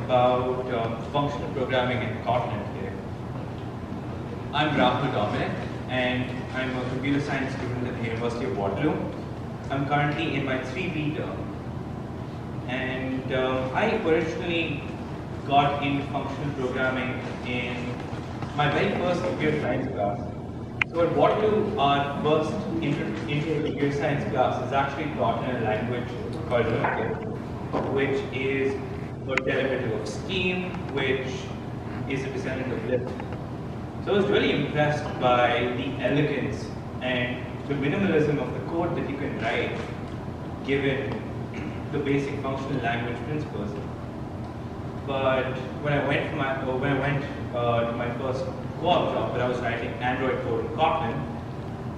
about functional programming in Kotlin today. I'm Rahul Dominic, and I'm a computer science student at the University of Waterloo. I'm currently in my 3B term, and I originally got into functional programming in my very first computer science class. So at Waterloo, our first intro to computer science class is actually taught in a language called Mutex, which is a derivative of Scheme, which is a descendant of Lisp. So I was really impressed by the elegance and the minimalism of the code that you can write, given the basic functional language principles. But when I went to my first co-op job, where I was writing Android code in Kotlin,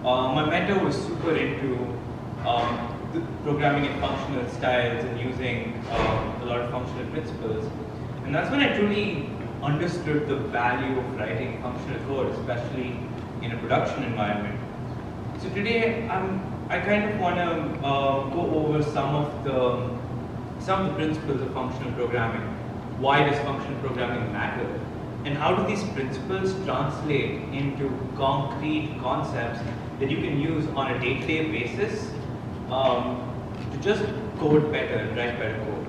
my mentor was super into the programming in functional styles and using a lot of functional principles. And that's when I truly understood the value of writing functional code, especially in a production environment. So today, I kind of want to go over some of the principles of functional programming. Why does functional programming matter? And how do these principles translate into concrete concepts that you can use on a day-to-day basis to just code better and write better code?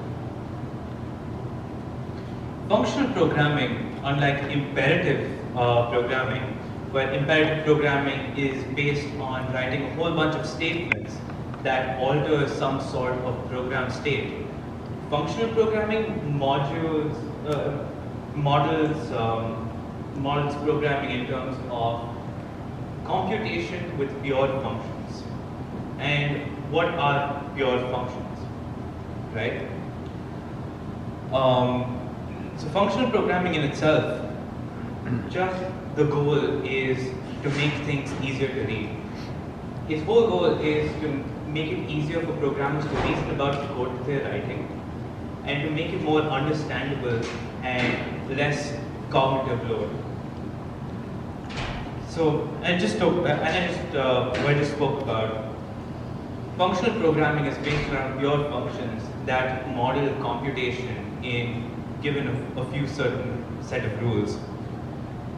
Functional programming, unlike imperative programming, where imperative programming is based on writing a whole bunch of statements that alter some sort of program state, functional programming models programming in terms of computation with pure functions. And what are pure functions, right? So functional programming in itself, just the goal is to make things easier to read. Its whole goal is to make it easier for programmers to reason about the code that they're writing, and to make it more understandable and less cognitive load. So, I just spoke about functional programming is based around pure functions that model computation in given a few certain set of rules.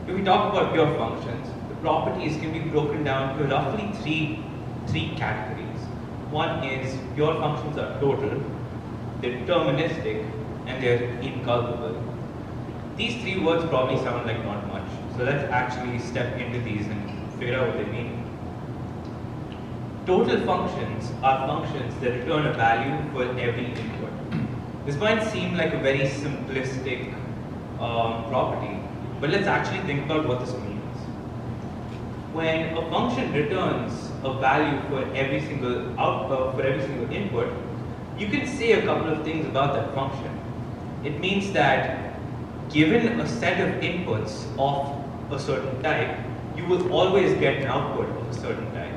If we talk about pure functions, the properties can be broken down to roughly three categories. One is pure functions are total, they're deterministic, and they're inculpable. These three words probably sound like not much, so let's actually step into these and figure out what they mean. Total functions are functions that return a value for every input. This might seem like a very simplistic property, but let's actually think about what this means. When a function returns a value for every single input, you can say a couple of things about that function. It means that given a set of inputs of a certain type, you will always get an output of a certain type.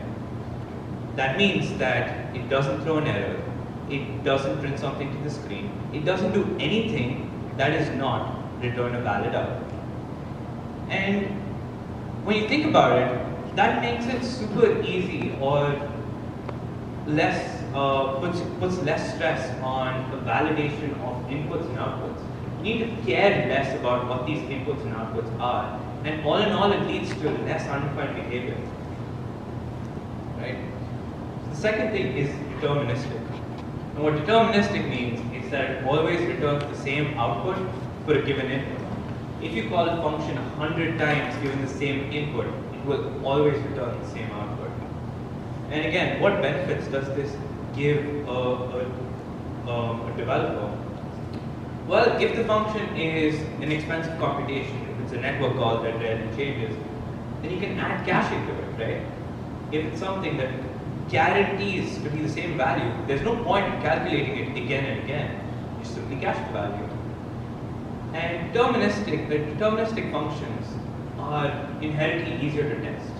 That means that it doesn't throw an error, it doesn't print something to the screen, it doesn't do anything that is not return a valid output. And when you think about it, that makes it super easy or less puts less stress on the validation of inputs and outputs. You need to care less about what these inputs and outputs are, and all in all, it leads to less undefined behavior. Right? The second thing is deterministic. And what deterministic means is that it always returns the same output for a given input. If you call a function 100 times given the same input, it will always return the same output. And again, what benefits does this give a developer? Well, if the function is an expensive computation, if it's a network call that rarely changes, then you can add caching to it, right? If it's something that guarantees to be the same value, there's no point in calculating it again and again. You simply cache the value. And deterministic functions are inherently easier to test.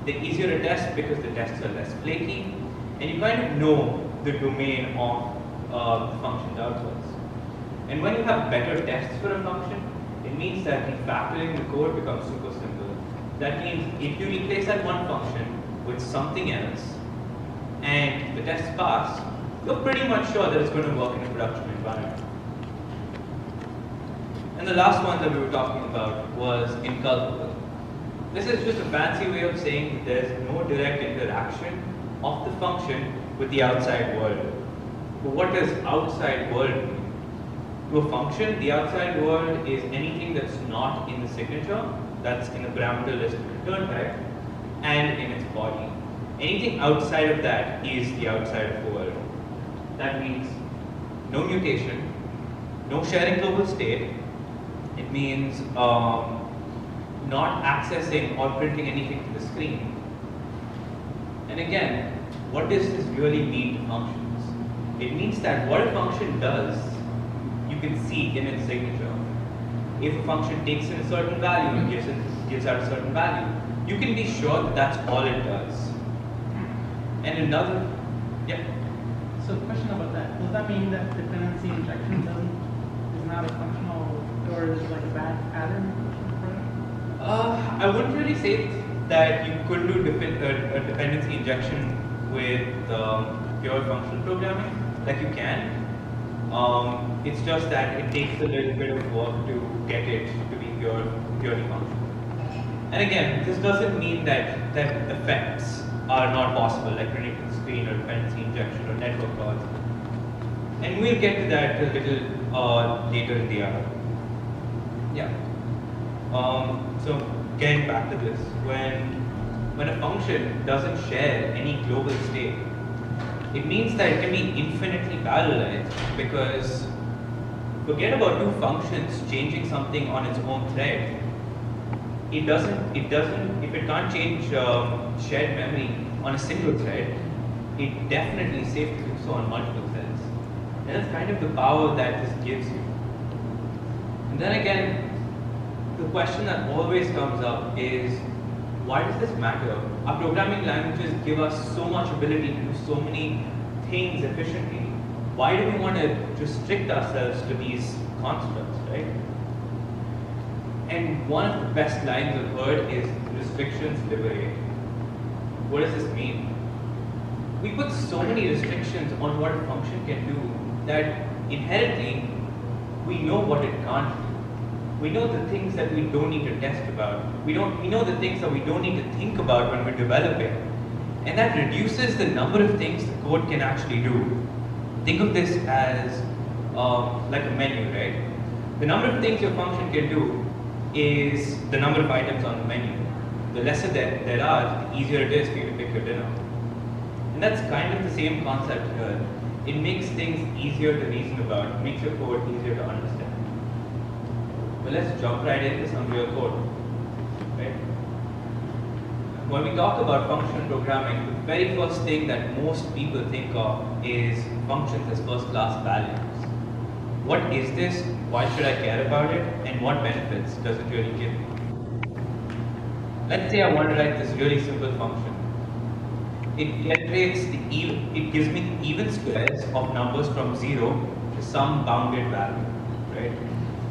They're easier to test because the tests are less flaky, and you kind of know the domain of the function's outputs. And when you have better tests for a function, it means that refactoring the code becomes super simple. That means if you replace that one function with something else, and the tests pass, you're pretty much sure that it's going to work in a production environment. And the last one that we were talking about was inculpable. This is just a fancy way of saying that there's no direct interaction of the function with the outside world. But what does outside world mean? To a function, the outside world is anything that's not in the signature, that's in the parameter list return type, and in its body. Anything outside of that is the outside of the world. That means no mutation, no sharing global state. It means not accessing or printing anything to the screen. And again, what does this really mean to functions? It means that what a function does, you can see in its signature. If a function takes in a certain value and gives out a certain value, you can be sure that that's all it does. And another, yeah. So question about that. Does that mean that dependency injection is not a functional, or is it like a bad pattern? I wouldn't really say that you could do a dependency injection with pure functional programming, like you can. It's just that it takes a little bit of work to get it to be purely functional. And again, this doesn't mean that effects are not possible, like printing to the screen or dependency injection or network calls. And we'll get to that a little later in the hour. Yeah. So getting back to this, when a function doesn't share any global state, it means that it can be infinitely parallelized, because forget about two functions changing something on its own thread. If it can't change shared memory on a single thread, it definitely is safe to do so on multiple threads. And that's kind of the power that this gives you. And then again, the question that always comes up is, why does this matter? Our programming languages give us so much ability to do so many things efficiently. Why do we want to restrict ourselves to these constructs, right? And one of the best lines I've heard is, restrictions liberate. What does this mean? We put so many restrictions on what a function can do that inherently we know what it can't do. We know the things that we don't need to test about. We know the things that we don't need to think about when we're developing. And that reduces the number of things the code can actually do. Think of this as like a menu, right? The number of things your function can do is the number of items on the menu. The lesser there are, the easier it is for you to pick your dinner. And that's kind of the same concept here. It makes things easier to reason about, it makes your code easier to understand. But let's jump right into some real code. Right? When we talk about functional programming, the very first thing that most people think of is functions as first-class values. What is this? Why should I care about it? And what benefits does it really give me? Let's say I want to write this really simple function. It generates it gives me the even squares of numbers from 0 to some bounded value, right?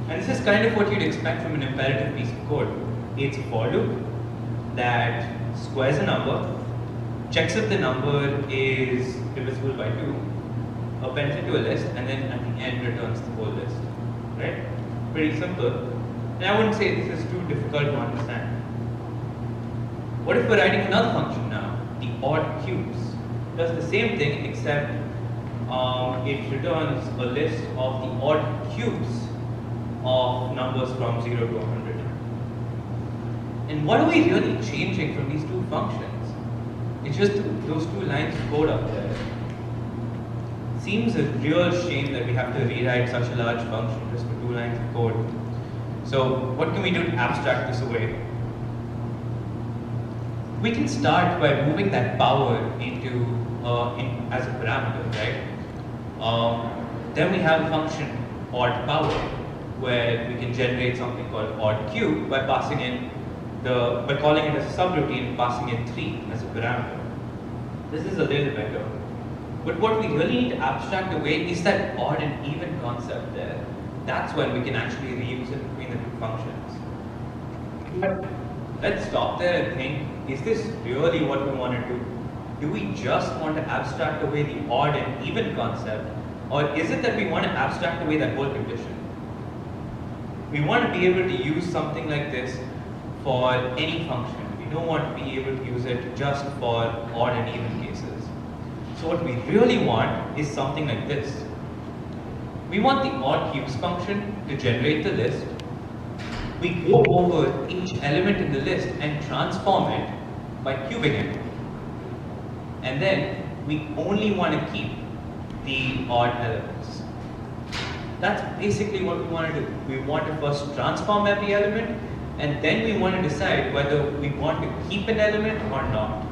And this is kind of what you'd expect from an imperative piece of code. It's a for loop that squares a number, checks if the number is divisible by 2, appends it to a list, and then at the end returns the whole list, right? Pretty simple. And I wouldn't say this is too difficult to understand. What if we're writing another function now, the odd cubes? It does the same thing, except it returns a list of the odd cubes of numbers from 0 to 100. And what are we really changing from these two functions? It's just those two lines of code up there. Seems a real shame that we have to rewrite such a large function just for 2 lines of code. So what can we do to abstract this away? We can start by moving that power into as a parameter, right? Then we have a function odd power, where we can generate something called odd cube by passing in by calling it as a subroutine and passing in 3 as a parameter. This is a little better. But what we really need to abstract away is that odd and even concept there. That's when we can actually reuse it between the two functions. But let's stop there and think, is this really what we want to do? Do we just want to abstract away the odd and even concept, or is it that we want to abstract away that whole condition? We want to be able to use something like this for any function. We don't want to be able to use it just for odd and even cases. So what we really want is something like this. We want the odd cubes function to generate the list. We go over each element in the list and transform it by cubing it. And then we only want to keep the odd elements. That's basically what we want to do. We want to first transform every element, and then we want to decide whether we want to keep an element or not.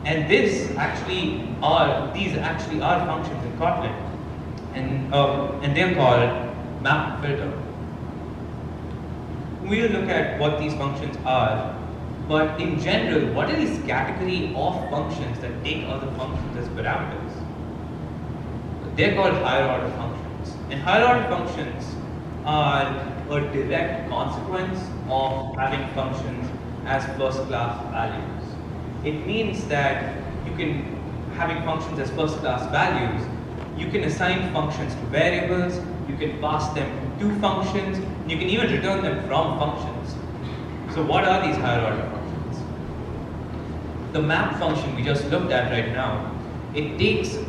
And these actually are functions in Kotlin, and they're called map and filter. We'll look at what these functions are, but in general, what are these category of functions that take other functions as parameters? They're called higher order functions. And higher order functions are a direct consequence of having functions as first class values. It means that having functions as first class values, you can assign functions to variables, you can pass them to functions, you can even return them from functions. So what are these higher order functions? The map function we just looked at right now, it takes an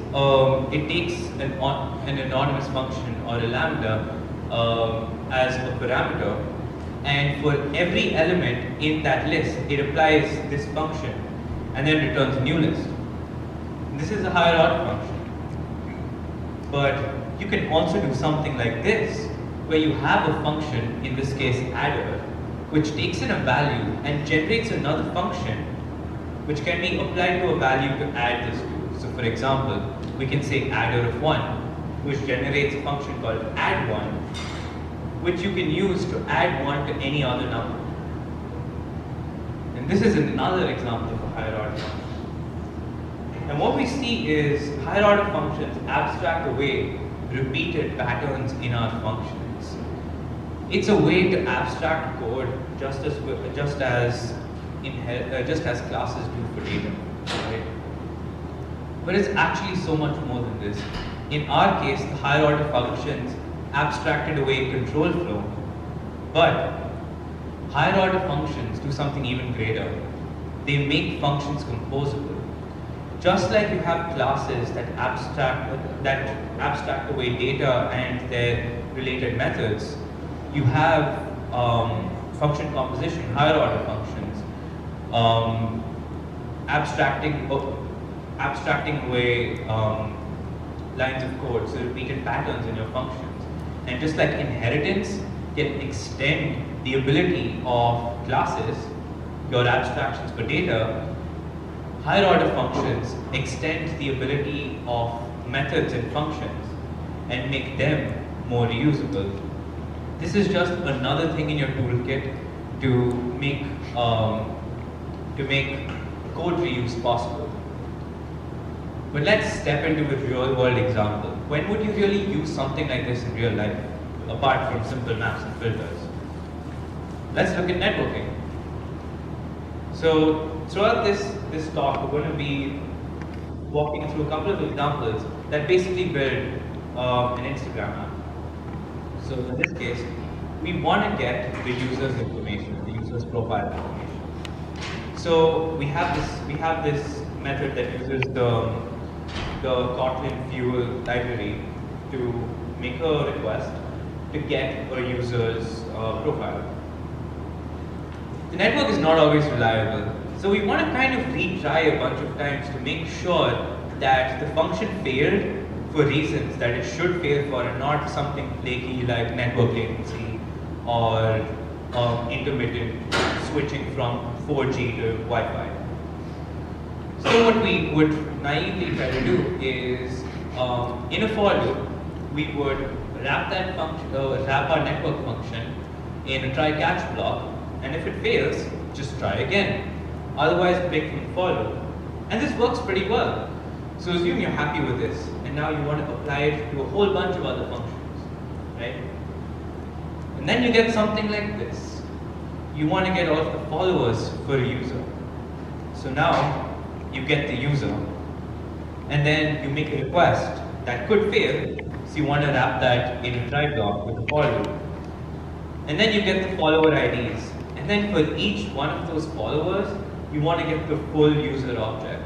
anonymous function or a lambda as a parameter, and for every element in that list, it applies this function and then returns a new list. This is a higher order function. But you can also do something like this, where you have a function, in this case adder, which takes in a value and generates another function which can be applied to a value to add this to. So for example, we can say adder of 1, which generates a function called add1, which you can use to add 1 to any other number. And this is another example of a higher order function. And what we see is higher order functions abstract away repeated patterns in our functions. It's a way to abstract code just as classes do for data, right? But it's actually so much more than this. In our case, the higher order functions abstracted away control flow, but higher order functions do something even greater. They make functions composable. Just like you have classes that abstract away data and their related methods, you have function composition, higher order functions, abstracting away lines of code, so repeated patterns in your functions. And just like inheritance can extend the ability of classes, your abstractions for data, higher order functions extend the ability of methods and functions and make them more reusable. This is just another thing in your toolkit to make code reuse possible. But let's step into a real world example. When would you really use something like this in real life, apart from simple maps and filters? Let's look at networking. So throughout this talk, we're going to be walking through a couple of examples that basically build an Instagram app. So in this case, we want to get the user's information, the user's profile information. So we have this method that uses the Kotlin fuel library to make a request to get a user's profile. The network is not always reliable, so we want to kind of retry a bunch of times to make sure that the function failed for reasons that it should fail for, and not something flaky like network latency or intermittent switching from 4G to Wi-Fi. So what we would naively try to do is, in a for loop, we would wrap our network function in a try-catch block, and if it fails, just try again. Otherwise, break from the for loop. And this works pretty well. So assume you're happy with this, and now you want to apply it to a whole bunch of other functions, right? And then you get something like this. You want to get all of the followers for a user. So now you get the user, and then you make a request that could fail, so you want to wrap that in a try block with a for loop. And then you get the follower IDs. And then for each one of those followers, you want to get the full user object.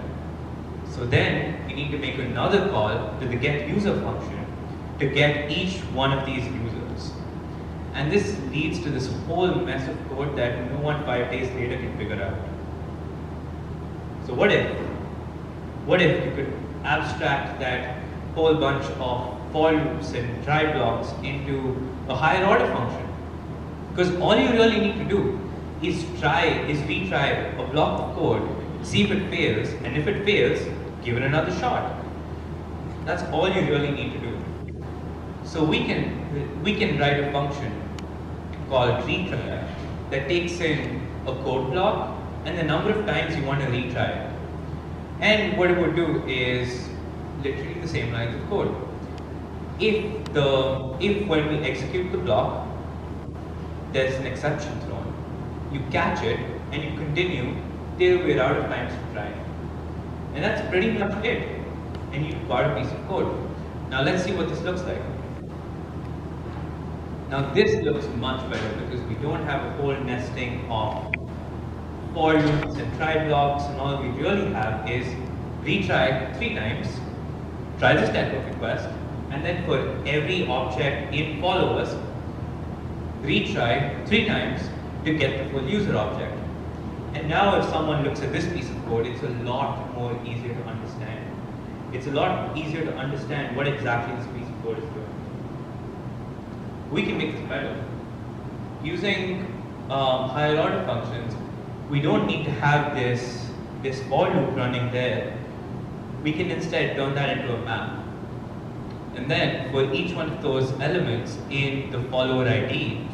So then you need to make another call to the getUser function to get each one of these users. And this leads to this whole mess of code that no one 5 days later can figure out. So what if you could abstract that whole bunch of for loops and try blocks into a higher order function? Because all you really need to do is retry a block of code, see if it fails, and if it fails, give it another shot. That's all you really need to do. So we can write a function called retry that takes in a code block and the number of times you want to retry it. And what it would do is literally the same lines of code. If when we execute the block, there's an exception thrown, you catch it and you continue till we're out of times to try. And that's pretty much it. And you've got a piece of code. Now let's see what this looks like. Now this looks much better because we don't have a whole nesting of for loops and try blocks, and all we really have is retry 3 times, try this type of request, and then for every object in followers, retry 3 times to get the full user object. And now if someone looks at this piece of code, it's a lot more easier to understand. It's a lot easier to understand what exactly this piece of code is doing. We can make this better. Using higher order functions, we don't need to have this for loop running there. We can instead turn that into a map. And then for each one of those elements in the follower ID,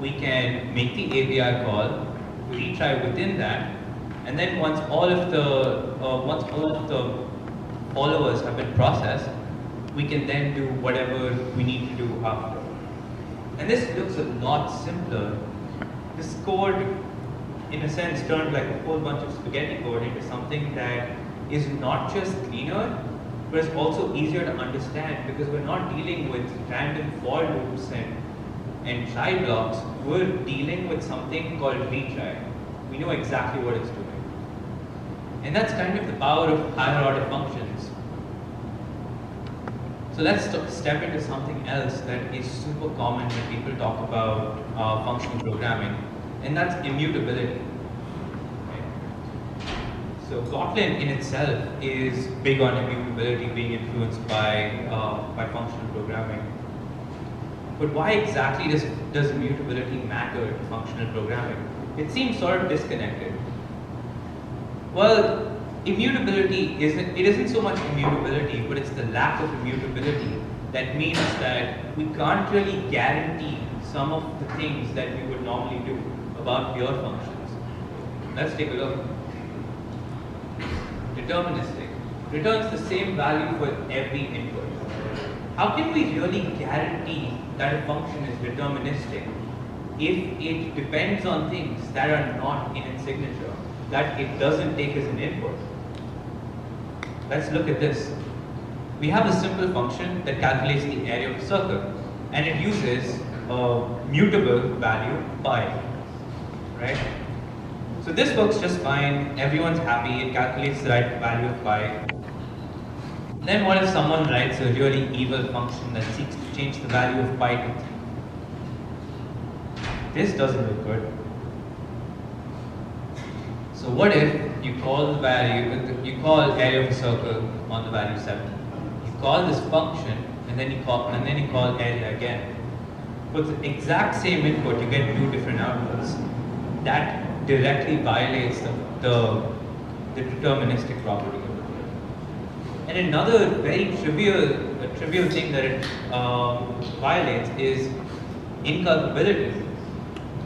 we can make the API call, retry within that, and then once all of the followers have been processed, we can then do whatever we need to do after. And this looks a lot simpler. This code, in a sense, turned like a whole bunch of spaghetti code into something that is not just cleaner, but it's also easier to understand because we're not dealing with random for loops and try blocks. We're dealing with something called retry. We know exactly what it's doing. And that's kind of the power of higher order functions. So let's step into something else that is super common when people talk about functional programming, and that's immutability. Right? So Kotlin in itself is big on immutability, being influenced by functional programming. But why exactly does immutability matter to functional programming? It seems sort of disconnected. Well, immutability isn't so much immutability, but it's the lack of immutability that means that we can't really guarantee some of the things that we would normally do about pure functions. Let's take a look. Deterministic returns the same value for every input. How can we really guarantee that a function is deterministic if it depends on things that are not in its signature, that it doesn't take as an input? Let's look at this. We have a simple function that calculates the area of a circle, and it uses a mutable value pi, right? So this works just fine. Everyone's happy. It calculates the right value of pi. Then what if someone writes a really evil function that seeks to change the value of pi to 3? This doesn't look good. So what if you call the value, you call area of a circle on the value 7. You call this function and then you call area again. For the exact same input, you get 2 different outputs. That directly violates the deterministic property. And another very trivial thing that it violates is inculpability.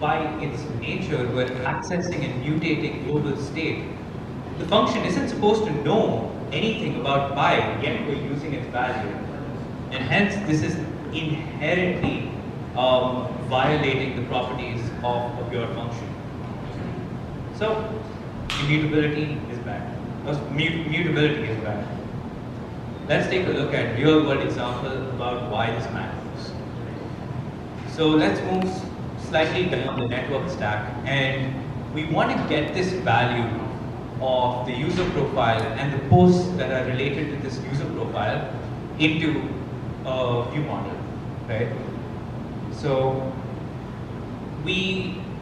By its nature, we're accessing and mutating global state. The function isn't supposed to know anything about pi, yet we're using its value. And hence, this is inherently violating the properties of a pure function. So, immutability is bad. Mutability is bad. Let's take a look at real-world example about why this matters. So let's move slightly down the network stack, and we want to get this value of the user profile and the posts that are related to this user profile into a view model, right? So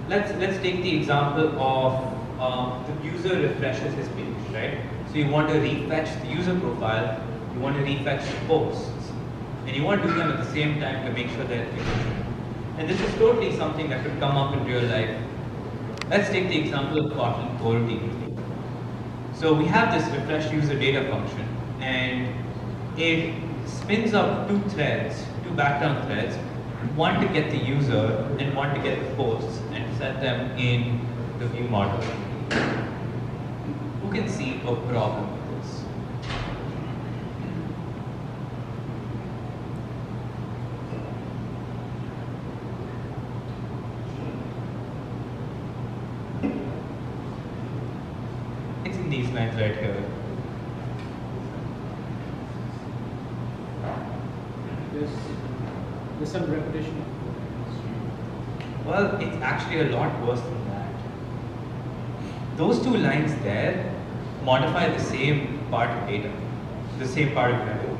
let's take the example of the user refreshes his page, right? So you want to refetch the user profile, you want to refetch the posts, and you want to do them at the same time to make sure that they're efficient. And this is totally something that could come up in real life. Let's take the example of Kotlin coroutine. So we have this refresh user data function, and it spins up two threads, two background threads, one to get the user and one to get the posts, and set them in the view model. Who can see a problem with this? It's in these lines right here. There's some repetition. Well, it's actually a lot worse than that. Those two lines there modify the same part of data, the same part of memory.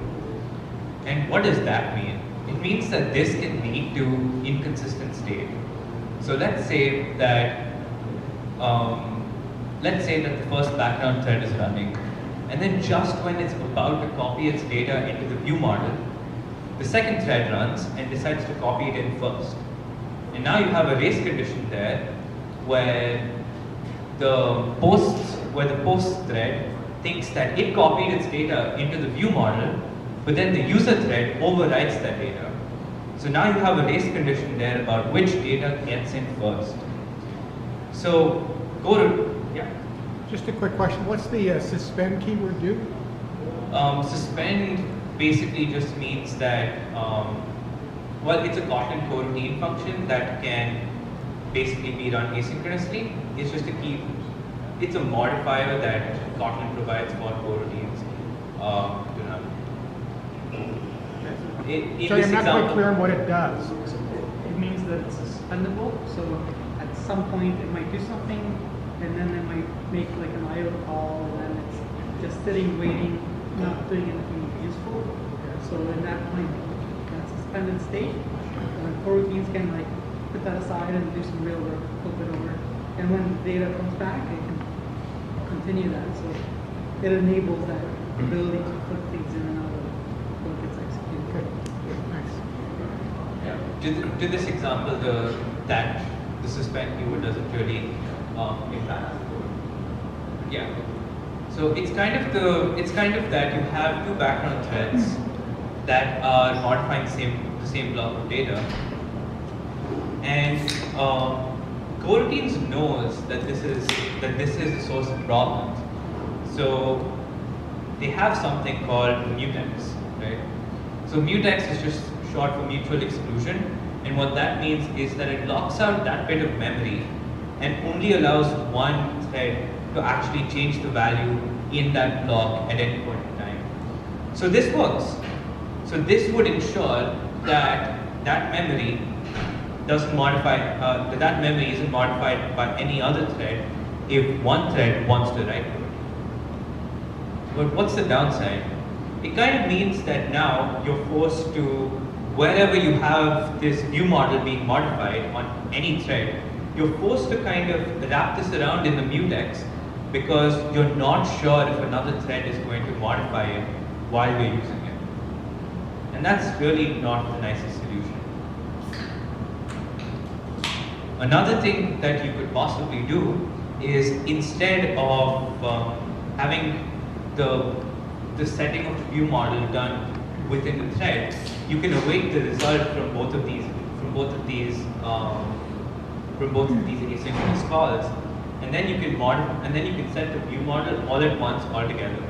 And what does that mean? It means that this can lead to inconsistent state. So let's say that the first background thread is running, and then just when it's about to copy its data into the view model, the second thread runs and decides to copy it in first. And now you have a race condition there where the post thread thinks that it copied its data into the view model, but then the user thread overwrites that data. So now you have a race condition there about which data gets in first. So Just a quick question. What's the suspend keyword do? Suspend basically just means that, well, it's a Kotlin coroutine function that can basically be run asynchronously. It's just it's a modifier that Kotlin provides for coroutines to run. So I'm not quite clear on what it does. It means that it's suspendable, so at some point it might do something, and then it might make like an IO call, and then it's just sitting, waiting, not doing anything useful. So in that point, that suspended state, coroutines can like put that aside and do some real work, flip it over. And when data comes back, it can continue that. So it enables that ability to put things in and out of what gets executed. Okay. Nice. Yeah. To this example, the suspend keyword doesn't really impact the code. Yeah. So it's kind of that you have two background threads that are modifying the same block of data, and coroutines knows that this is the source of problems. So they have something called Mutex, right? So Mutex is just short for mutual exclusion, and what that means is that it locks out that bit of memory and only allows one thread to actually change the value in that block at any point in time. So this works. So this would ensure that that memory doesn't modify, that memory isn't modified by any other thread if one thread wants to write to it. But what's the downside? It kind of means that now you're forced to, wherever you have this view model being modified on any thread, you're forced to kind of wrap this around in the mutex because you're not sure if another thread is going to modify it while you're using it. And that's really not the nicest solution. Another thing that you could possibly do is, instead of having the setting of the view model done within the thread, you can await the result from both of these asynchronous calls, and then you can set the view model all at once altogether.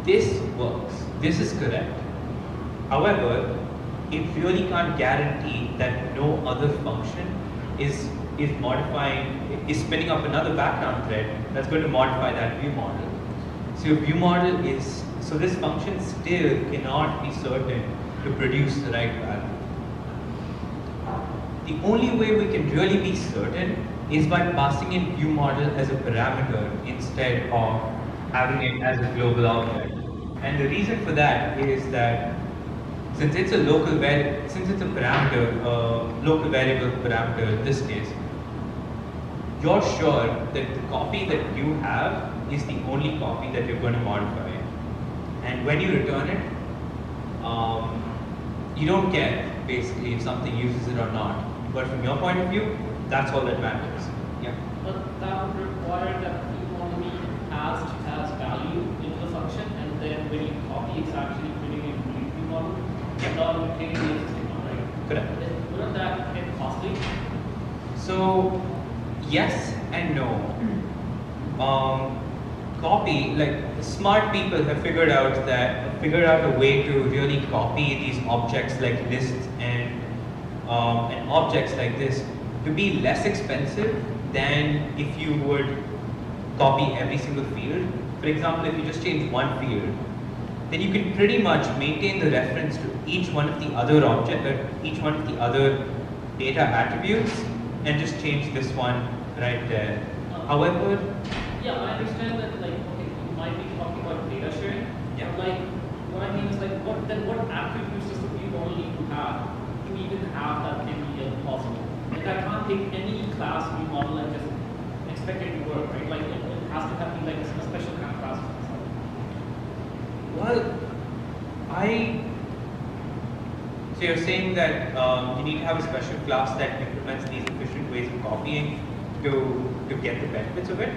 This works. This is correct. However, it really can't guarantee that no other function is spinning up another background thread that's going to modify that view model. So this function still cannot be certain to produce the right value. The only way we can really be certain is by passing in view model as a parameter instead of having it as a global object. And the reason for that is that since it's a local parameter, local variable parameter in this case, you're sure that the copy that you have is the only copy that you're going to modify. And when you return it, you don't care basically if something uses it or not. But from your point of view, that's all that matters. Yeah. But that would require that you want to be passed as value into the function, and then when you copy, it's actually putting it in the view model, and not maintaining the existing one, right? Correct. Wouldn't that get costly? So, yes and no. Copy, like smart people have figured out a way to really copy these objects like lists and objects like this to be less expensive than if you would copy every single field. For example, if you just change one field, then you can pretty much maintain the reference to each one of the other each one of the other data attributes, and just change this one right there. However, yeah, I understand that. Like, okay, you might be talking about data sharing. Yeah. But like, what I mean is like, what attributes does the view model need to have to even have that can be possible? Like, I can't take any class view model and just expect it to work, right? Like, it has to have like a special kind of class. well, so you're saying that you need to have a special class that implements these efficient ways of copying to get the benefits of it?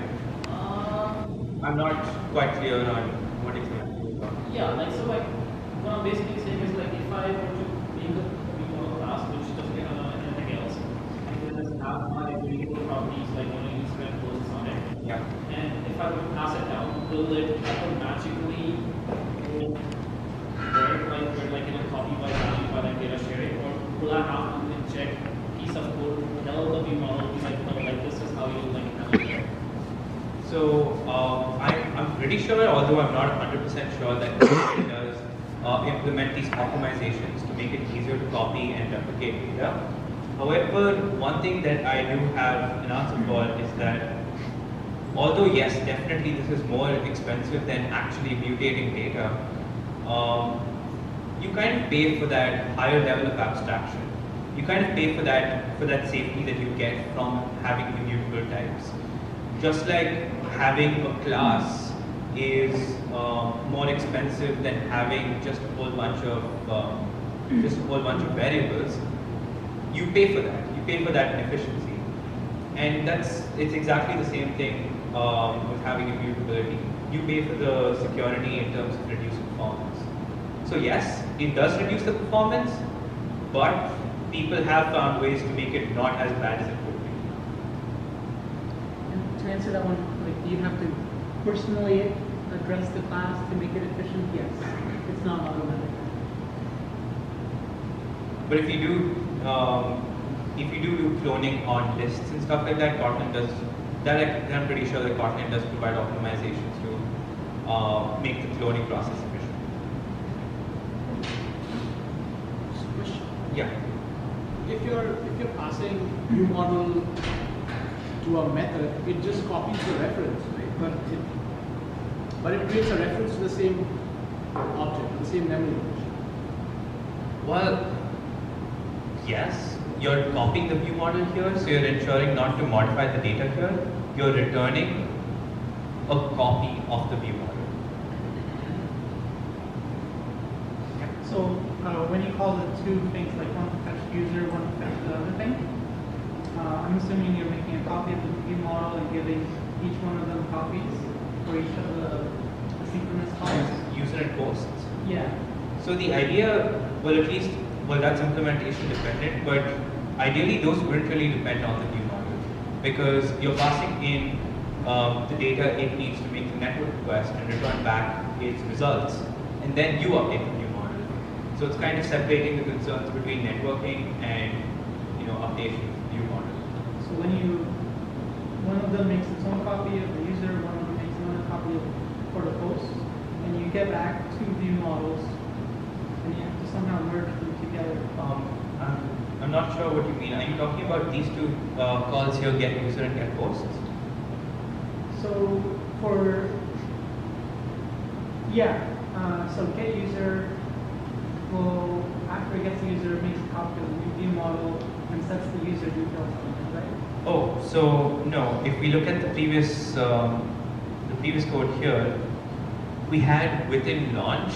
I'm not quite clear on what exactly you're talking about. Yeah, like so like what I'm basically saying is like if I were to make a view model class which doesn't have anything else, and then doesn't have my variable properties like use when closes on it. Yeah. And if I were to pass it down, will it magically go where like in a copy by value by like data sharing, or will I have to inject a piece of code to tell the view model like no, like this is how you like handle it? So I'm pretty sure, although I'm not 100% sure, that it does implement these optimizations to make it easier to copy and replicate data. However, one thing that I do have an answer for is that although yes, definitely this is more expensive than actually mutating data, you kind of pay for that higher level of abstraction. You kind of pay for that safety that you get from having immutable types. Just like having a class is more expensive than having just a whole bunch of variables, you pay for that. You pay for that inefficiency, and it's exactly the same thing with having immutability. You pay for the security in terms of reduced performance. So yes, it does reduce the performance, but people have found ways to make it not as bad as it could be. And to answer that one, like, do you have to personally address the class to make it efficient? Yes. It's not automatic. But if you do cloning on lists and stuff like that, Kotlin does that. I'm pretty sure that Kotlin does provide optimizations to make the cloning process efficient. Yeah. If you're passing view model to a method, it just copies the reference, right? But it creates a reference to the same object, the same memory location. Well, yes, you're copying the view model here, so you're ensuring not to modify the data here. You're returning a copy of the view model. So when you call the two things, like one to fetch user, one to fetch the other thing, I'm assuming you're making a copy of the view model and giving each one of them copies for each of the asynchronous calls. User and posts. Yeah. So the idea, well, that's implementation dependent, but ideally those wouldn't really depend on the view model, because you're passing in the data it needs to make the network request and return back its results, and then you update the view model. So it's kind of separating the concerns between networking and updation of the view model. So when one of them makes its own copy of the user, one of them makes another copy for the post, and you get back two view models, and you have to somehow merge them together. I'm not sure what you mean. Are you talking about these two calls here, get user and get post? So for, so get user will, after it gets the user, makes a copy of the view model and sets the user details on it, right? Oh, so no. If we look at the previous code here, we had within launch,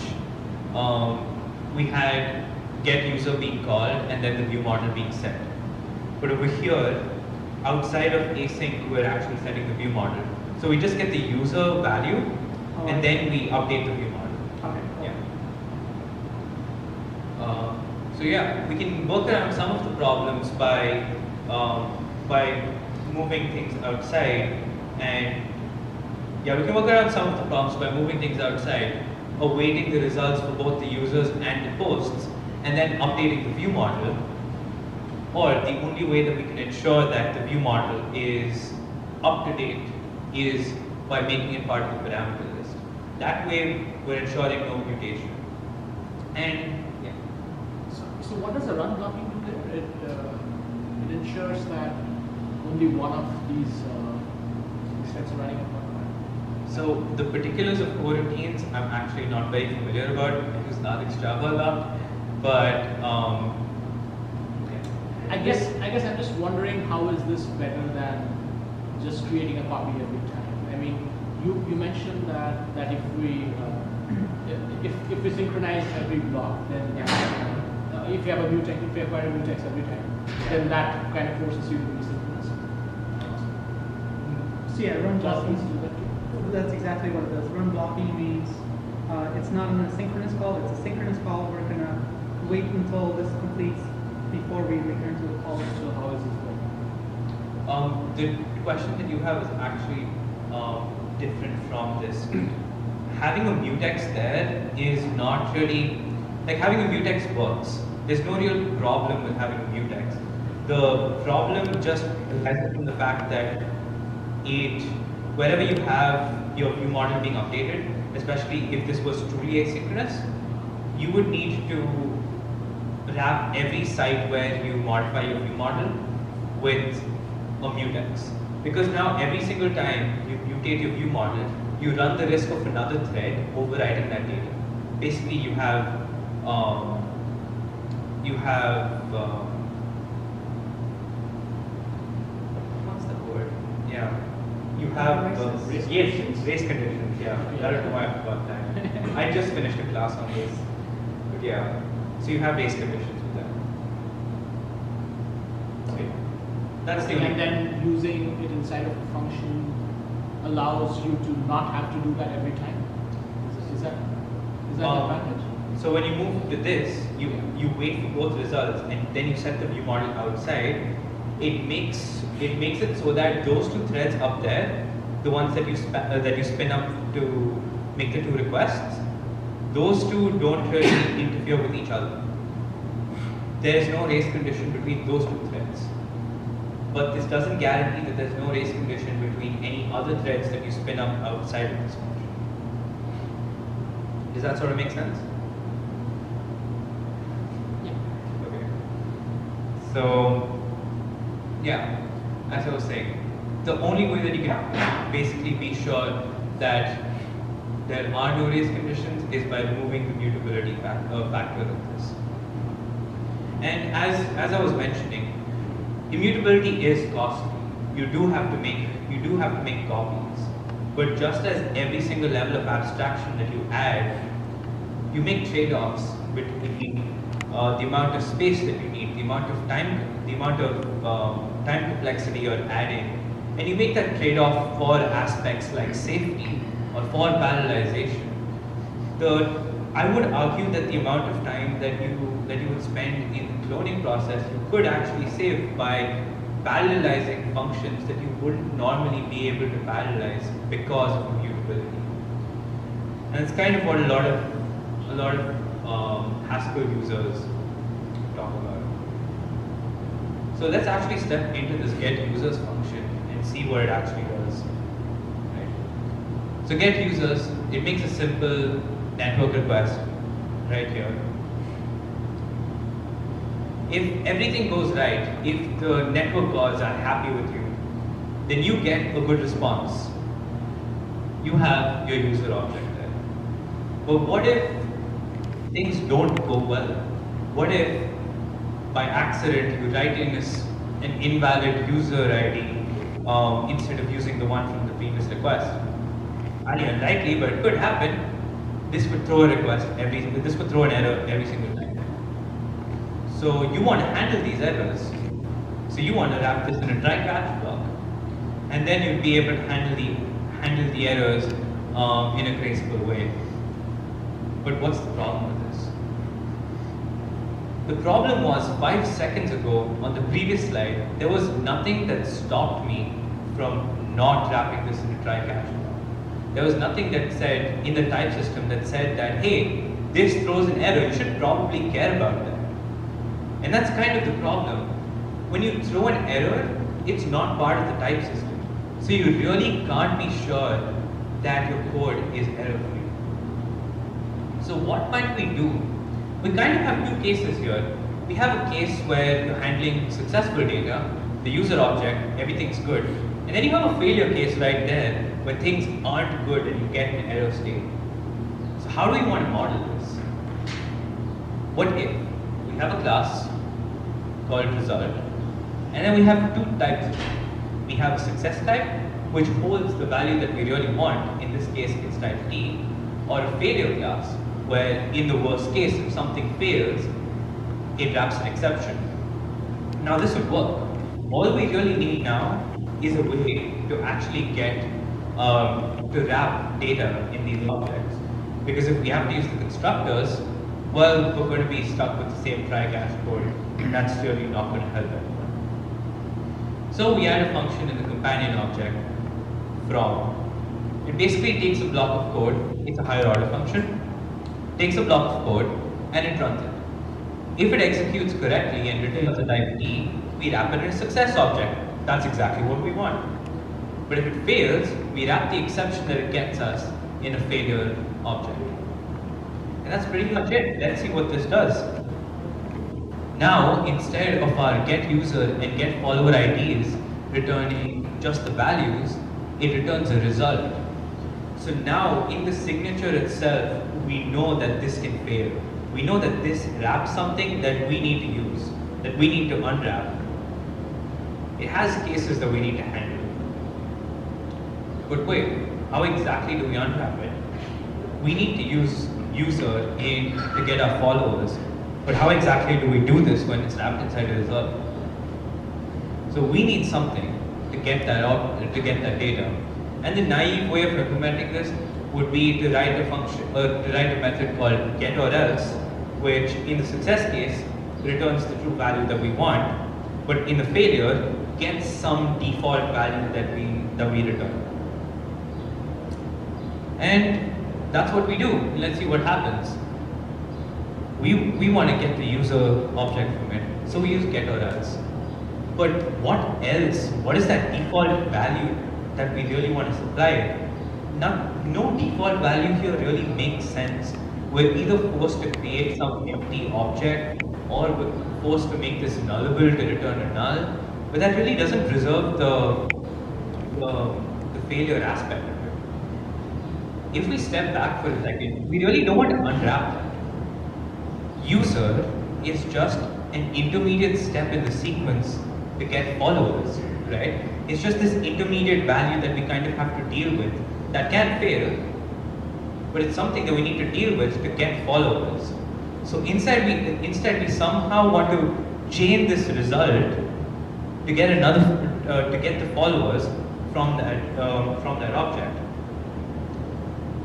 we had get user being called and then the view model being set. But over here, outside of async, we're actually setting the view model. So we just get the user value and then we update the view model. Okay, cool. Yeah. So yeah, we can work around some of the problems by moving things outside, and we can work around some of the problems by moving things outside, awaiting the results for both the users and the posts, and then updating the view model. Or the only way that we can ensure that the view model is up to date is by making it part of the parameter list. That way, we're ensuring no mutation. And yeah. So what does the run blocking do there? It ensures that only one of these steps are running at one time. So the particulars of coroutines, I'm actually not very familiar about. I use Nodix Java a lot, but I guess I'm just wondering, how is this better than just creating a copy every time? I mean, you mentioned that if we synchronize every block, then if you have a mutex, if you acquire a mutex every time, then that kind of forces you to be synchronous. So yeah, run blocking. Just do that too. That's exactly what it does. Run blocking means it's not an asynchronous call, it's a synchronous call. We're going to wait until this completes before we return to the call. So how is this going? The question that you have is actually different from this. Having a mutex there is not really, like having a mutex works. There's no real problem with having a mutex. The problem just arises from the fact that wherever you have your view model being updated, especially if this was truly asynchronous, you would need to wrap every site where you modify your view model with a mutex. Because now every single time you mutate your view model, you run the risk of another thread overriding that data. Basically, you have what's the word? Yeah, you have race conditions. Yeah, I don't know why I forgot that. I just finished a class on this, but yeah. So you have race conditions with that. Okay. That's the And then using it inside of a function allows you to not have to do that every time. Is that the advantage? So when you move to this, you wait for both results and then you set the view model outside. It makes it so that those two threads up there, the ones that you spin up to make the two requests, those two don't really interfere with each other. There is no race condition between those two threads. But this doesn't guarantee that there's no race condition between any other threads that you spin up outside of this function. Does that sort of make sense? Yeah. Okay. So, yeah, as I was saying, the only way that you can basically be sure that there are no race conditions is by removing the mutability factor of this. And as I was mentioning, immutability is costly. You do have to make copies. But just as every single level of abstraction that you add, you make trade-offs between the amount of space that you need, the amount of time complexity you're adding, and you make that trade-off for aspects like safety or for parallelization. I would argue that the amount of time that you would spend in the cloning process, you could actually save by parallelizing functions that you wouldn't normally be able to parallelize because of immutability. And it's kind of what a lot of Haskell users talk about. So let's actually step into this get users function and see what it actually does. Right? So get users, it makes a simple network request right here. if everything goes right, if the network gods are happy with you, then you get a good response. You have your user object there. But what if things don't go well? What if by accident you write in an invalid user ID instead of using the one from the previous request? Highly unlikely, but it could happen. This would throw a this would throw an error every single time. So you want to handle these errors. So you want to wrap this in a try catch block, and then you'd be able to handle the errors in a graceful way. But what's the problem with this? The problem was 5 seconds ago on the previous slide, there was nothing that stopped me from not wrapping this in a try catch block. There was nothing that said in the type system that said that, hey, this throws an error, you should probably care about that. And that's kind of the problem. When you throw an error, it's not part of the type system. So you really can't be sure that your code is error-free. So what might we do? We kind of have two cases here. We have a case where you're handling successful data, the user object, everything's good. And then you have a failure case right there where things aren't good and you get an error state. So how do we want to model this? What if we have a class called result, and then we have two types of it. We have a success type, which holds the value that we really want, in this case it's type T, or a failure class, where in the worst case, if something fails, it wraps an exception. Now this would work. All we really need now is a way to actually get to wrap data in these objects. Because if we have to use the constructors, well, we're going to be stuck with the same try-catch code, and that's really not going to help anyone. So we add a function in the companion object from. It basically takes a block of code, it's a higher order function, takes a block of code, and it runs it. If it executes correctly and returns a type T, we wrap it in a success object. That's exactly what we want. But if it fails, we wrap the exception that it gets us in a failure object. And that's pretty much it. Let's see what this does. Now, instead of our get user and get follower IDs returning just the values, it returns a result. So now, in the signature itself, we know that this can fail. We know that this wraps something that we need to use, that we need to unwrap. It has cases that we need to handle. But wait, how exactly do we unwrap it? We need to use user to get our followers, but how exactly do we do this when it's wrapped inside a result? So we need something to get that out, to get that data. And the naive way of implementing this would be to write a function, to write a method called get or else, which in the success case returns the true value that we want, but in the failure gets some default value that we return. And that's what we do. Let's see what happens. We want to get the user object from it, so we use get or else. But what else? What is that default value that we really want to supply? No default value here really makes sense. We're either forced to create some empty object, or we're forced to make this nullable to return a null. But that really doesn't preserve the failure aspect of it. If we step back for a second, we really don't want to unwrap that. User is just an intermediate step in the sequence to get followers, right? It's just this intermediate value that we kind of have to deal with that can fail, but it's something that we need to deal with to get followers. So instead we somehow want to chain this result to get to get the followers from that object.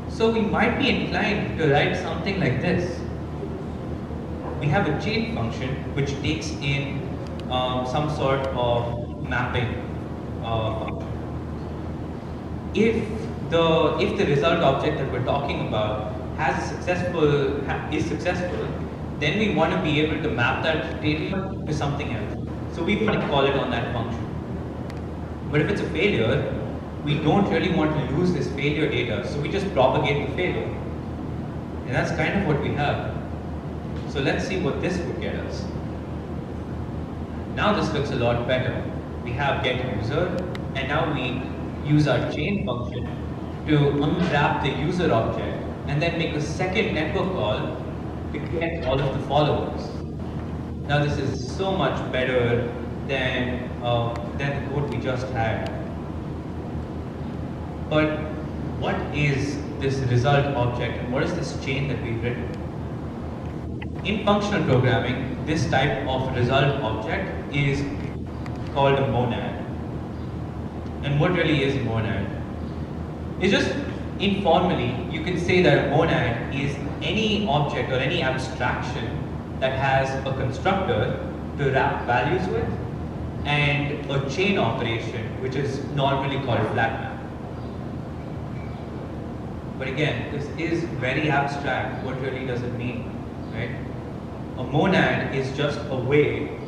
So we might be inclined to write something like this. We have a chain function which takes in some sort of mapping function. If the result object that we're talking about is successful, then we want to be able to map that data to something else. So we want to call it on that function. But if it's a failure, we don't really want to lose this failure data, so we just propagate the failure. And that's kind of what we have. So let's see what this would get us. Now this looks a lot better. We have get user, and now we use our chain function to unwrap the user object and then make a second network call to get all of the followers. Now this is so much better than the code we just had. But what is this result object and what is this chain that we've written? In functional programming, this type of result object is called a monad. And what really is a monad? It's just informally, you can say that a monad is any object or any abstraction that has a constructor to wrap values with and a chain operation, which is normally called flat map. But again, this is very abstract. What really does it mean, right? A monad is just a way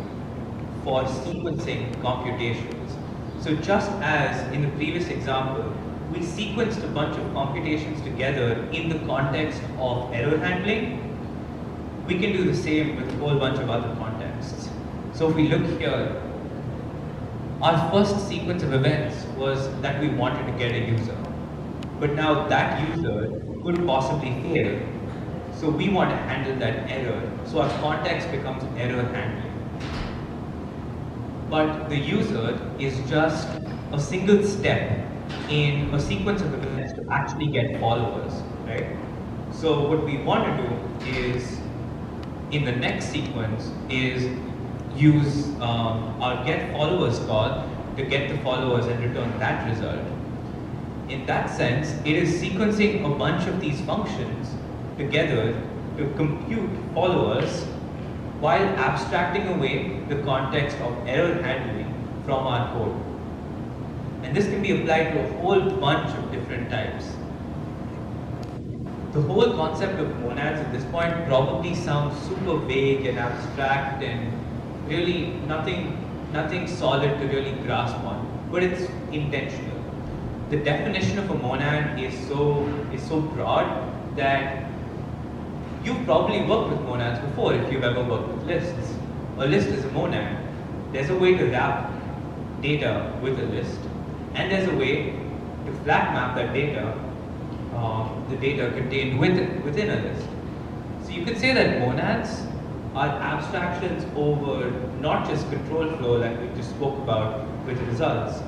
for sequencing computations. So just as in the previous example, we sequenced a bunch of computations together in the context of error handling, we can do the same with a whole bunch of other contexts. So if we look here, our first sequence of events was that we wanted to get a user. But now that user could possibly fail. So we want to handle that error. So our context becomes error handling. But the user is just a single step in a sequence of events to actually get followers, right? So what we want to do is, in the next sequence, is use our get followers call to get the followers and return that result. In that sense, it is sequencing a bunch of these functions together to compute followers while abstracting away the context of error handling from our code. And this can be applied to a whole bunch of different types. The whole concept of monads at this point probably sounds super vague and abstract and really nothing solid to really grasp on, but it's intentional. The definition of a monad is so broad that you've probably worked with monads before if you've ever worked with lists. A list is a monad. There's a way to wrap data with a list, and there's a way to flat map that data, the data contained within a list. So you could say that monads are abstractions over not just control flow like we just spoke about with results.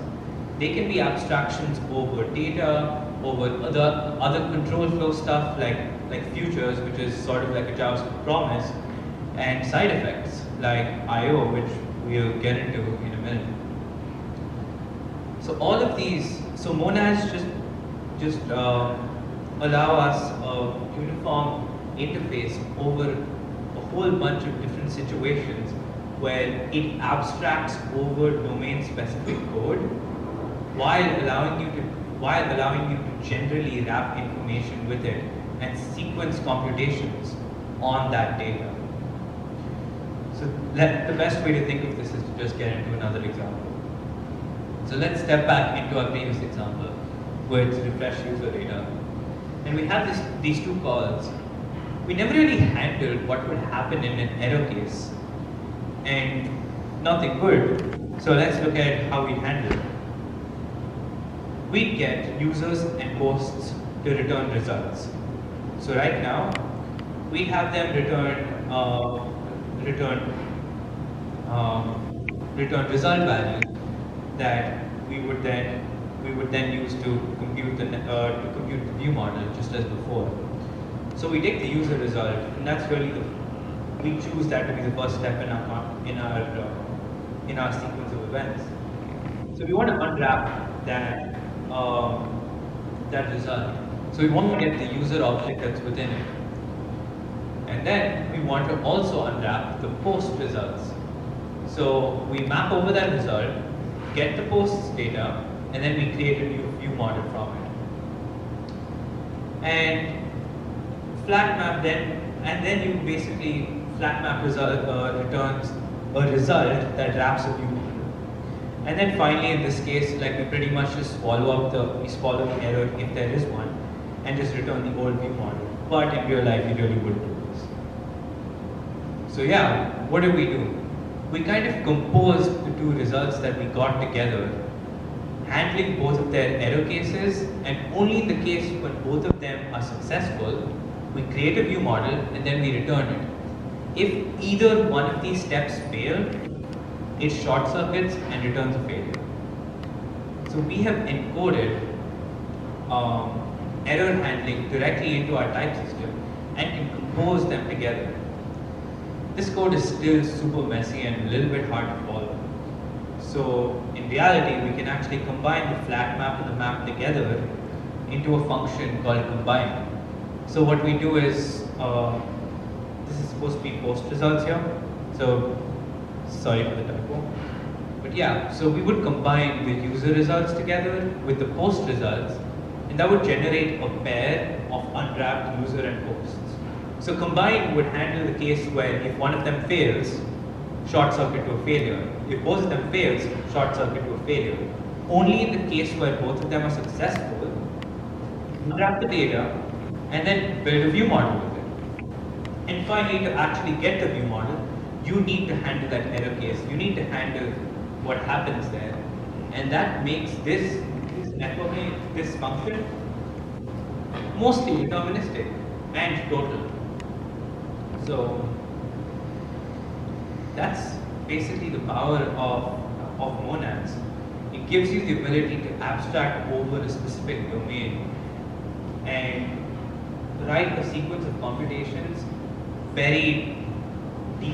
They can be abstractions over data, over other control flow stuff like futures, which is sort of like a JavaScript promise, and side effects like I/O, which we'll get into in a minute. So all of these, so monads just allow us a uniform interface over a whole bunch of different situations where it abstracts over domain-specific code while allowing you to generally wrap information with it and sequence computations on that data. So the best way to think of this is to just get into another example. So let's step back into our previous example with refresh user data. And we have these two calls. We never really handled what would happen in an error case, and nothing good. So let's look at how we handle it. We get users and posts to return results. So right now, we have them return result values that we would then use to compute the view model just as before. So we take the user result, and that's really we choose that to be the first step in our sequence of events. So we want to unwrap that result. So we want to get the user object that's within it. And then we want to also unwrap the post results. So we map over that result, get the post's data, and then we create a new view model from it. And flat map then you basically flat map result returns a result that wraps a view model. And then finally, in this case, like we pretty much just swallow the error if there is one, and just return the old view model. But in real life, we really wouldn't do this. So yeah, what do? we kind of composed the two results that we got together, handling both of their error cases, and only in the case when both of them are successful, we create a view model and then we return it. If either one of these steps fail, it short circuits and returns a failure. So we have encoded error handling directly into our type system and can compose them together. This code is still super messy and a little bit hard to follow. So in reality, we can actually combine the flat map and the map together into a function called combine. So what we do is, this is supposed to be post results here. So sorry for the typo. But yeah, so we would combine the user results together with the post results, and that would generate a pair of unwrapped user and posts. So combine would handle the case where if one of them fails, short circuit to a failure. If both of them fails, short circuit to a failure. Only in the case where both of them are successful, unwrap the data and then build a view model with it. And finally, to actually get the view model, you need to handle that error case. You need to handle what happens there. And that makes this networking, this function, mostly deterministic and total. So that's basically the power of monads. It gives you the ability to abstract over a specific domain and write a sequence of computations very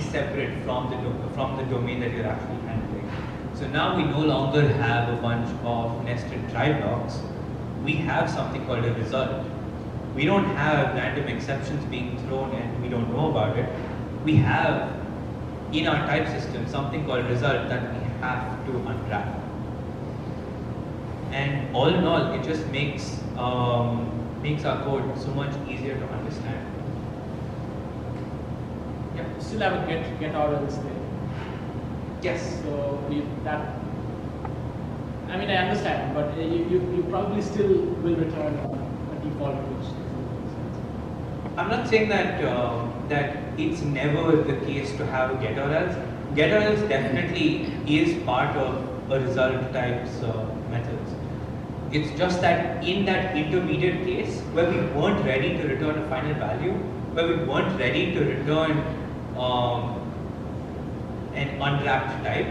separate from the domain that you're actually handling. So now we no longer have a bunch of nested try blocks. We have something called a result. We don't have random exceptions being thrown and we don't know about it. We have in our type system something called result that we have to unwrap. And all in all, it just makes our code so much easier to understand. You still have a get out of this thing. Yes. So that, I mean, I understand, but you probably still will return a default which. I'm not saying that that it's never the case to have a get or else. Get or else definitely is part of a result types methods. It's just that in that intermediate case where we weren't ready to return a final value, where we weren't ready to return an unwrapped type,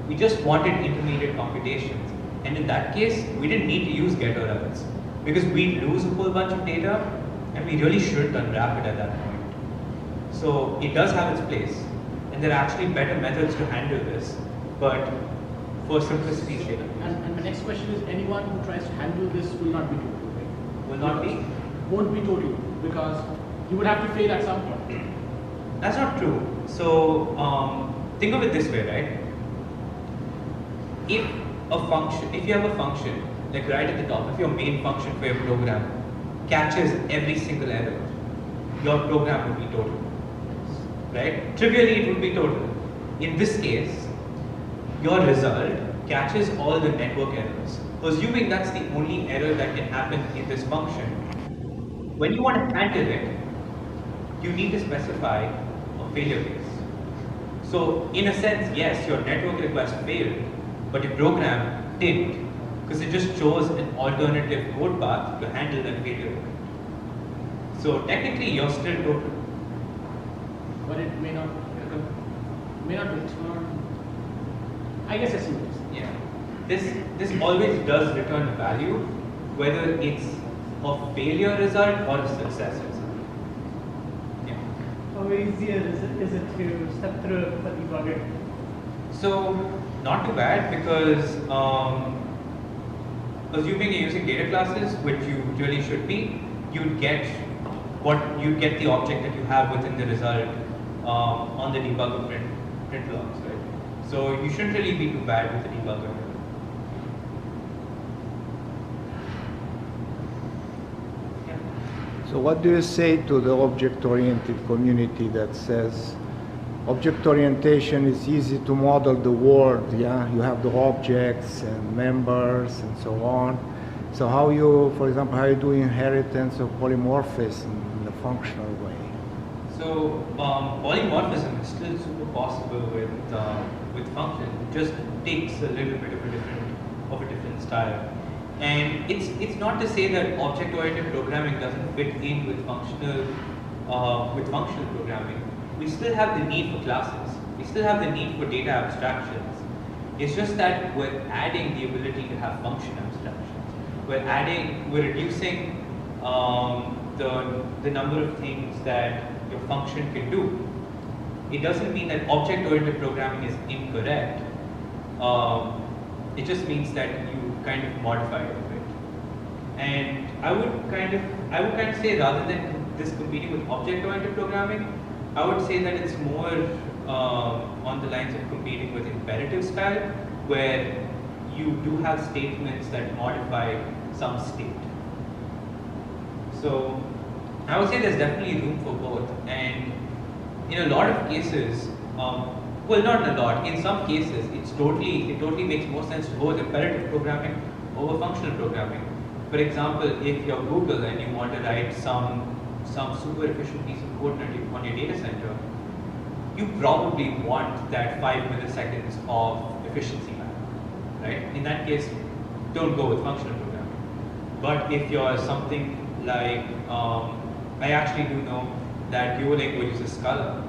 we just wanted intermediate computations. And in that case, we didn't need to use get or else because we'd lose a whole bunch of data and we really shouldn't unwrap it at that point. So it does have its place and there are actually better methods to handle this, but for simplicity's sake. And my next question is, anyone who tries to handle this will not be total, right? Will not be? Won't be total because you would have to fail at some point. That's not true. So think of it this way, right? If you have a function, like right at the top, if your main function for your program catches every single error, your program would be total, right? Trivially, it would be total. In this case, your result catches all the network errors. Assuming that's the only error that can happen in this function, when you want to handle it, you need to specify a failure case. So in a sense, yes, your network request failed, but your program didn't, because it just chose an alternative code path to handle that failure. So technically, you're still total. But it may not return. I guess I see what you're saying. Yeah. This always does return a value, whether it's a failure result or a success result. Yeah. How easier is it to step through a debugger? So not too bad because assuming you're using data classes, which you really should be, you'd get the object that you have within the result on the debugger print logs, right? So you shouldn't really be too bad with the debugger. Yeah. So what do you say to the object-oriented community that says object orientation is easy to model the world, yeah? You have the objects and members and so on. So how you, for example, how you do inheritance of polymorphism in a functional way? So polymorphism is still super possible with function. It just takes a little bit of a different style. And it's not to say that object-oriented programming doesn't fit in with functional programming. We still have the need for classes. We still have the need for data abstractions. It's just that we're adding the ability to have function abstractions. We're reducing the number of things that your function can do. It doesn't mean that object-oriented programming is incorrect. It just means that you kind of modify it a bit. And I would kind of say, rather than this competing with object-oriented programming, I would say that it's more on the lines of competing with imperative style, where you do have statements that modify some state. So I would say there's definitely room for both, and in a lot of cases, well, not in a lot, in some cases, it totally makes more sense to go with imperative programming over functional programming. For example, if you're Google and you want to write some super efficient piece of code on your data center, you probably want that 5 milliseconds of efficiency back, right? In that case, don't go with functional programming. But if you're something like, I actually do know that Duolingo uses Scala.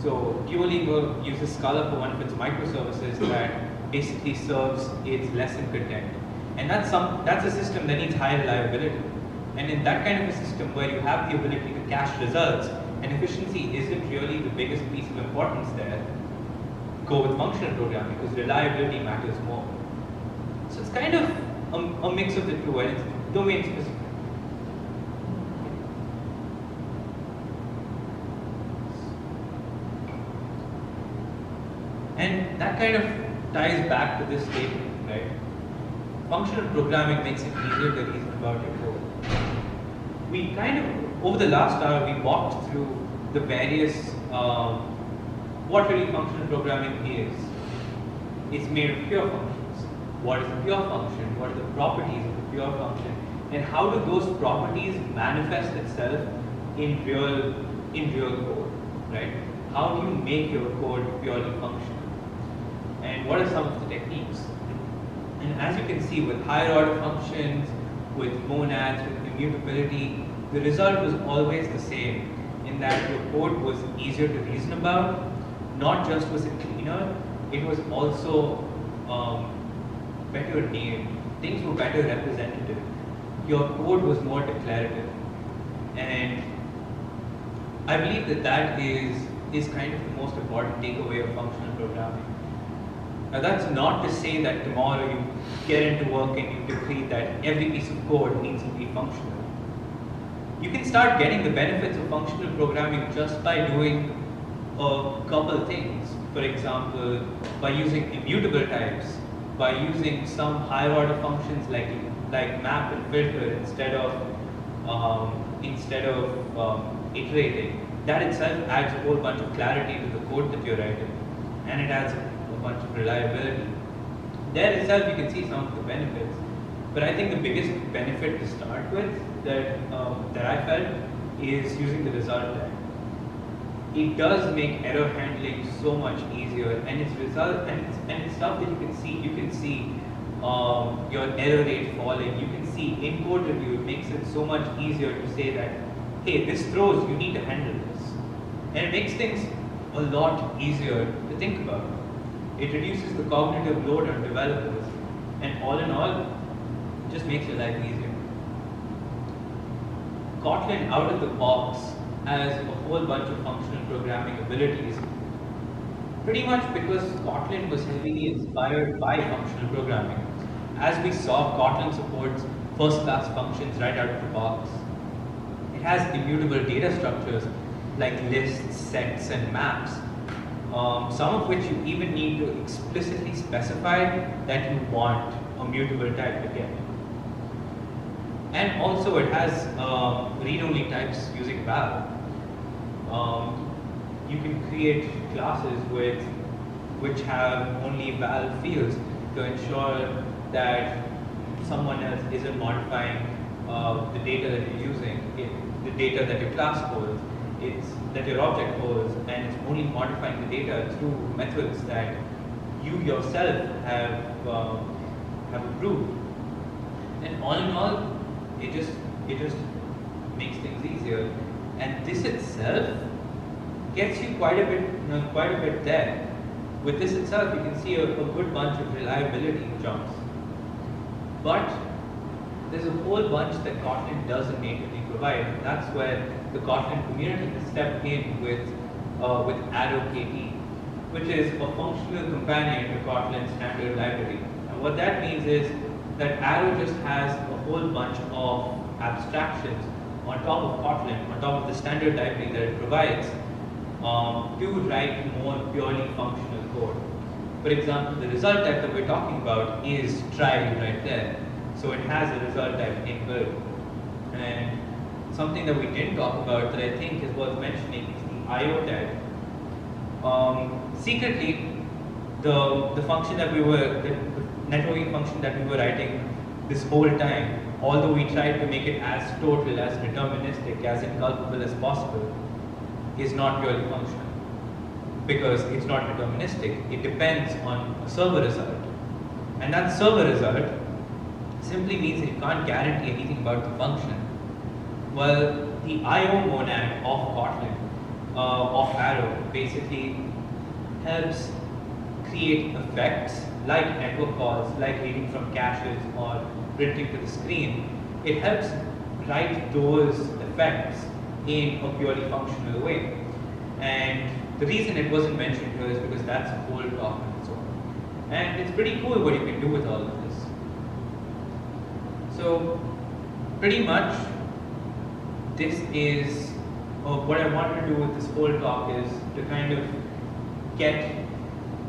So Duolingo uses Scala for one of its microservices that basically serves its lesson content. And that's a system that needs high reliability. And in that kind of a system where you have the ability to cache results, and efficiency isn't really the biggest piece of importance there, go with functional programming because reliability matters more. So it's kind of a mix of the two, and it's domain specific. And that kind of ties back to this statement, right? Functional programming makes it easier to reason about your code. We kind of, over the last hour, we walked through the various, what really functional programming is. It's made of pure functions. What is a pure function? What are the properties of a pure function? And how do those properties manifest itself in real code, right? How do you make your code purely functional? And what are some of the techniques? And as you can see, with higher order functions, with monads, with immutability, the result was always the same, in that your code was easier to reason about. Not just was it cleaner, it was also better named. Things were better representative. Your code was more declarative. And I believe that is kind of the most important takeaway of functional programming. Now that's not to say that tomorrow you get into work and you decree that every piece of code needs to be functional. You can start getting the benefits of functional programming just by doing a couple things. For example, by using immutable types, by using some higher order functions like map and filter instead of iterating. That itself adds a whole bunch of clarity to the code that you're writing, and it adds a bunch of reliability. There itself you can see some of the benefits, but I think the biggest benefit to start with that I felt is using the result tag. It does make error handling so much easier, and it's stuff that you can see. You can see your error rate falling. You can see in code review. It makes it so much easier to say that, hey, this throws, you need to handle this, and it makes things a lot easier to think about. It reduces the cognitive load on developers, and all in all, it just makes your life easier. Kotlin out of the box has a whole bunch of functional programming abilities, pretty much because Kotlin was heavily inspired by functional programming. As we saw, Kotlin supports first-class functions right out of the box. It has immutable data structures like lists, sets, and maps, some of which you even need to explicitly specify that you want a mutable type to get. And also it has read-only types using val. You can create classes which have only val fields to ensure that someone else isn't modifying the data that you're using, the data that your class holds. that your object holds, and it's only modifying the data through methods that you yourself have approved. And all in all, it just makes things easier. And this itself gets you quite a bit there. With this itself, you can see a good bunch of reliability jumps. But there's a whole bunch that Kotlin doesn't natively provide. And that's where the Kotlin community has stepped in with ArrowKT, which is a functional companion to Kotlin's standard library. And what that means is that Arrow just has a whole bunch of abstractions on top of Kotlin, on top of the standard library that it provides, to write more purely functional code. For example, the result type that we're talking about is try right there. So it has a result type inbuilt. And something that we didn't talk about that I think is worth mentioning is the IO type. Secretly, the function that the networking function that we were writing this whole time, although we tried to make it as total, as deterministic, as incalculable as possible, is not purely functional. Because it's not deterministic. It depends on a server result. And that server result simply means that you can't guarantee anything about the function. Well, the IO monad of Kotlin, of Arrow, basically helps create effects like network calls, like reading from caches or printing to the screen. It helps write those effects in a purely functional way. And the reason it wasn't mentioned here is because that's a whole talk on its own. And it's pretty cool what you can do with all of this. So, pretty much, this is what I wanted to do with this whole talk is to kind of get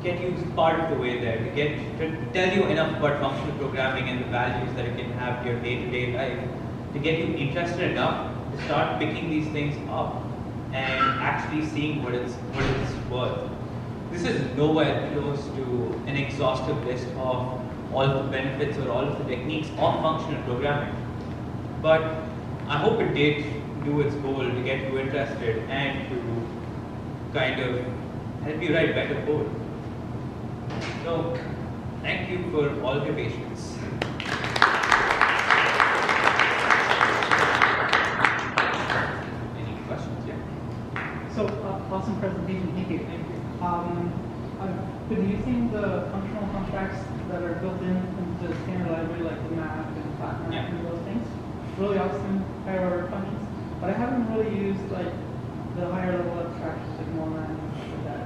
you part of the way there, to tell you enough about functional programming and the values that it can have to your day-to-day life, to get you interested enough to start picking these things up and actually seeing what it's worth. This is nowhere close to an exhaustive list of all of the benefits or all of the techniques of functional programming. But I hope it did do its goal to get you interested and to kind of help you write better code. So, thank you for all of your patience. Any questions? Yeah. So, awesome presentation, thank you. I've been using the functional contracts that are built into the standard library, like the map and flat map and those things. Really awesome higher order functions. But I haven't really used like the higher level abstractions like monad and stuff like that.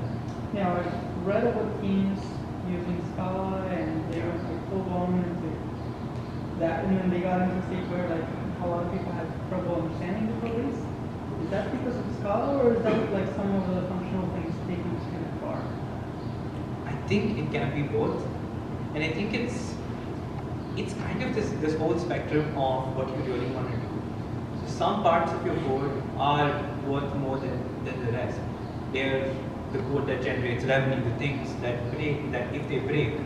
Now, I've read about teams using Scala and they went like full blown into that, and then they got into a state where like a lot of people had trouble understanding the code base. Is that because of Scala, or is that like some of the functional things taken too far? I think it can be both, and I think it's kind of this whole spectrum of what you really want to do. So some parts of your code are worth more than the rest. They're the code that generates revenue, the things that break, that if they break,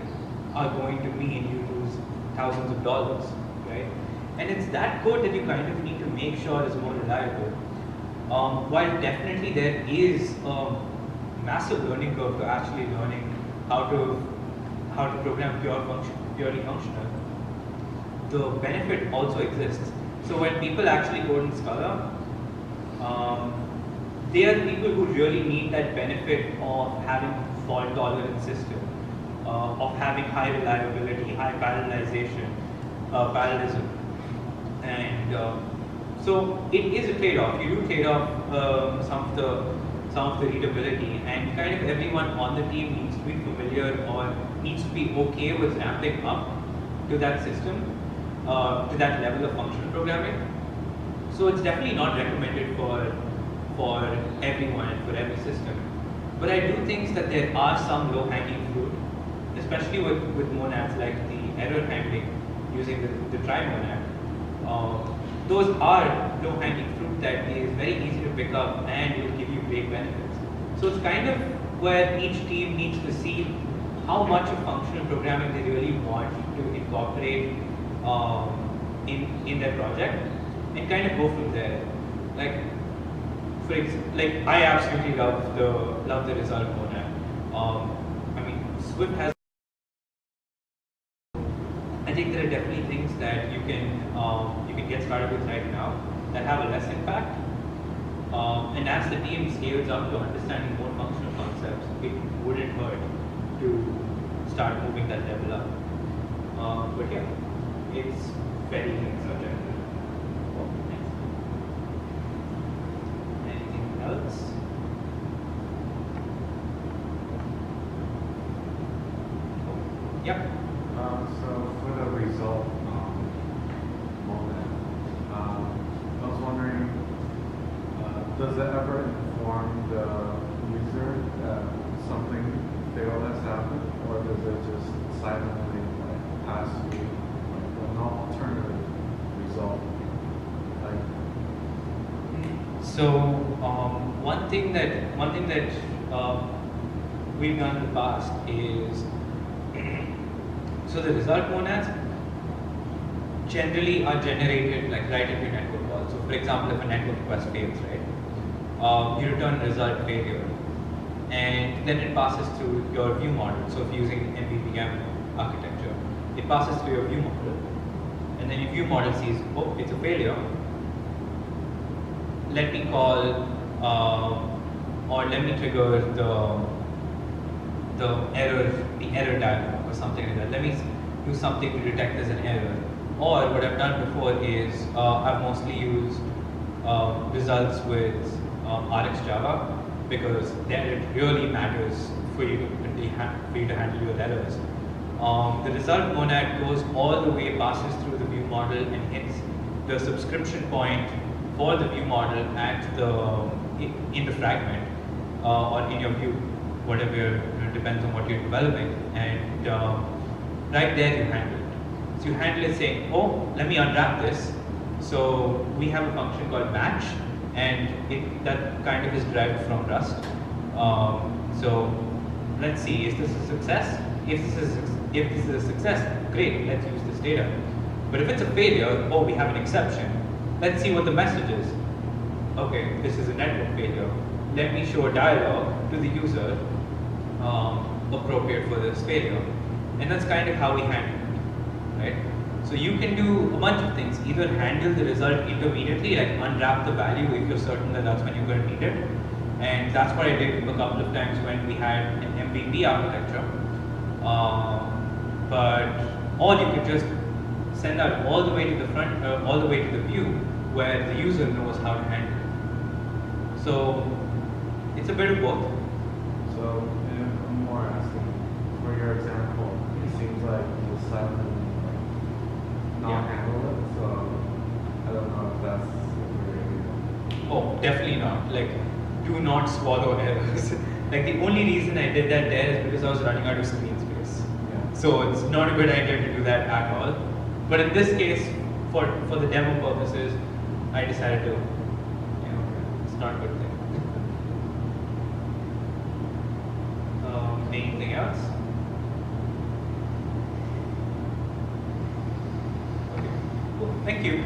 are going to mean you lose thousands of dollars, right? And it's that code that you kind of need to make sure is more reliable. While definitely there is a massive learning curve to actually learning how to program purely functional, the benefit also exists. So when people actually code in Scala, they are the people who really need that benefit of having a fault tolerant system, of having high reliability, high parallelism. And so it is a trade-off. You do trade off some of the readability, and kind of everyone on the team needs to be familiar or needs to be okay with ramping up to that system, to that level of functional programming. So it's definitely not recommended for everyone and for every system. But I do think that there are some low-hanging fruit, especially with monads like the error handling using the try monad. Those are low-hanging fruit that is very easy to pick up and will give you great benefits. So it's kind of where each team needs to see how much of functional programming they really want to incorporate in their project and kind of go from there. Like, like I absolutely love the result monad. I mean, Swift has. I think there are definitely things that you can get started with right now that have a less impact. And as the team scales up to understanding more functional concepts, it wouldn't hurt to start moving that level up. But yeah, it's very subjective. Next. Anything else? Yep. So for the result moment, I was wondering, does it ever inform the user that something failed has happened, or does it just silently pass you an alternative result? So one thing that we've done in the past is so the result monads generally are generated like right at your network call. So for example, if a network request fails, right, you return result failure, and then it passes through your view model. So if you're using MVVM architecture, it passes through your view model, and then your view model sees, oh, it's a failure. Let me call or let me trigger the error dialog or something like that. Let me do something to detect as an error. Or what I've done before is I've mostly used results with RxJava, because then it really matters for you to handle your errors. The result monad goes all the way, passes through the view model, and hits the subscription point for the view model at in the fragment or in your view, whatever, depends on what you're developing, and right there you handle it. So you handle it saying, oh, let me unwrap this. So we have a function called match, and that kind of is derived from Rust. So let's see, is this a success? If this is a success, great, let's use this data. But if it's a failure, oh, we have an exception. Let's see what the message is. Okay, this is a network failure. Let me show a dialog to the user appropriate for this failure. And that's kind of how we handle it, right? So you can do a bunch of things. Either handle the result intermediately, like unwrap the value if you're certain that that's when you're going to need it. And that's what I did a couple of times when we had an MVP architecture. Or you could just send that all the way to the front, all the way to the view, where the user knows how to handle it. So it's a bit of both. So I'm more asking, for your example, it seems like you silently not handle it, so I don't know if that's really... Oh, definitely not. Like, do not swallow errors. Like, the only reason I did that there is because I was running out of screen space. Yeah. So it's not a good idea to do that at all. But in this case, for the demo purposes, I decided to, it's not a good thing. Anything else? Okay, cool. Thank you.